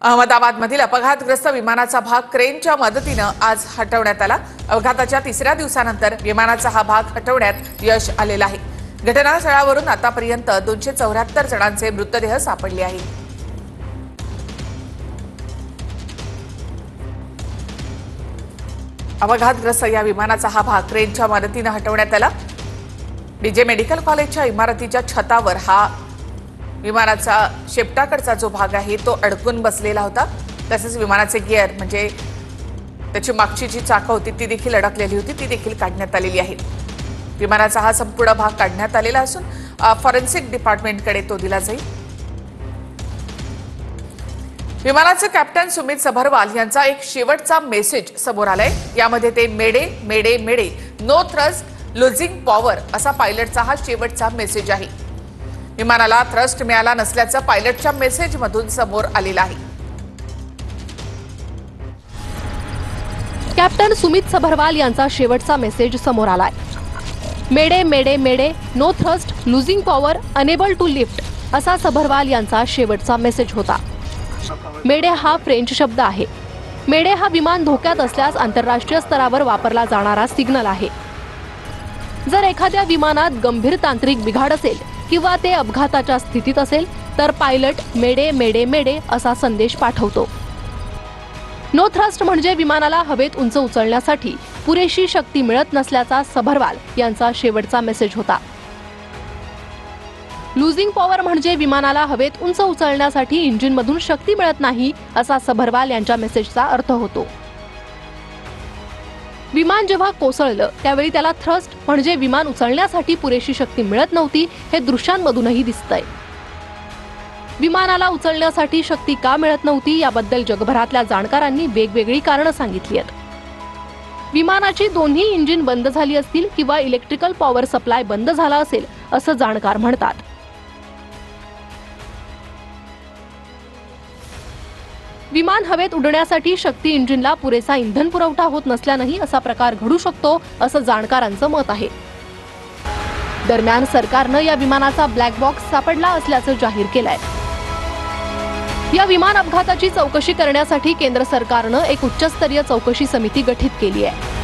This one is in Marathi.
अहमदाबादमधील अपघातग्रस्त विमानाचा भाग क्रेनच्या मदतीने आज हटवण्यात आला। अपघाताच्या तिसऱ्या दिवसानंतर विमानाचा हा भाग हटवण्यात यश आलेलं आहे। घटनास्थळावरून आतापर्यंत 274 जणांचे मृतदेह सापडले आहेत। अपघातग्रस्त या विमानाचा हा भाग क्रेनच्या मदतीने हटवण्यात आला। डीजे मेडिकल कॉलेजच्या इमारतीच्या छतावर हा विमानाचा शेपटाकडचा जो भाग आहे तो अडकून बसलेला होता। तसेच विमानाचे गिअर म्हणजे त्याची मागची जी चाकं होती ती देखील अडकलेली होती, ती देखील काढण्यात आलेली आहे। विमानाचा हा संपूर्ण भाग काढण्यात आलेला असून फॉरेन्सिक डिपार्टमेंटकडे तो दिला जाईल। विमानाचे कॅप्टन सुमित सबरवाल यांचा एक शेवटचा मेसेज समोर आलाय। यामध्ये ते मेडे mayday mayday, no thrust losing power असा पायलटचा हा शेवटचा मेसेज आहे। विमानाला थ्रस्ट मिळाला नसल्याचं पायलटच्या मेसेजमधून समोर आलेलं आहे। कॅप्टन सुमित सबरवाल यांचा शेवटचा मेसेज समोर आलाय। Mayday mayday mayday, no thrust losing power, unable to lift असा सबरवाल यांचा शेवटचा मेसेज होता। मेडे हा फ्रेंच शब्द आहे। मेडे हा विमान धोक्यात असल्यास आंतरराष्ट्रीय स्तरावर वापरला जाणारा सिग्नल आहे। जर एखाद्या विमानात गंभीर तांत्रिक बिघाड असेल किंवा ते अपघाताच्या स्थितीत असेल तर पायलट मेडे मेडे मेडे असा संदेश पाठवतो। नो थ्रस्ट म्हणजे विमानाला हवेत उंच उचलण्यासाठी पुरेशी शक्ती मिळत नसल्याचा सबरवाल यांचा शेवटचा मेसेज होता। लुझिंग पॉवर म्हणजे विमानाला हवेत उंच उचलण्यासाठी इंजिनमधून शक्ती मिळत नाही असा सबरवाल यांच्या मेसेजचा अर्थ होतो। विमान जेव्हा कोसळलं त्यावेळी त्याला थ्रस्ट म्हणजे विमान उचलण्यासाठी पुरेशी शक्ती मिळत नव्हती हे दृश्यांमधूनही दिसतंय। विमानाला उचलण्यासाठी शक्ती का मिळत नव्हती याबद्दल जगभरातल्या जाणकारांनी वेगवेगळी कारणं सांगितली आहेत। विमानाची दोन्ही इंजिन बंद झाली असतील किंवा इलेक्ट्रिकल पॉवर सप्लाय बंद झाला असेल असं जाणकार म्हणतात। विमान हवेत उडण्यासाठी शक्ती इंजिनला पुरेसा इंधन पुरवठा होत नसल्यानेही असा प्रकार घडू शकतो असं जाणकारांचं मत आहे। दरम्यान सरकारनं या विमानाचा ब्लॅक बॉक्स सापडला असल्याचं जाहीर केलंय। या विमान अपघाताची चौकशी करण्यासाठी केंद्र सरकारनं एक उच्चस्तरीय चौकशी समिती गठीत केली आहे।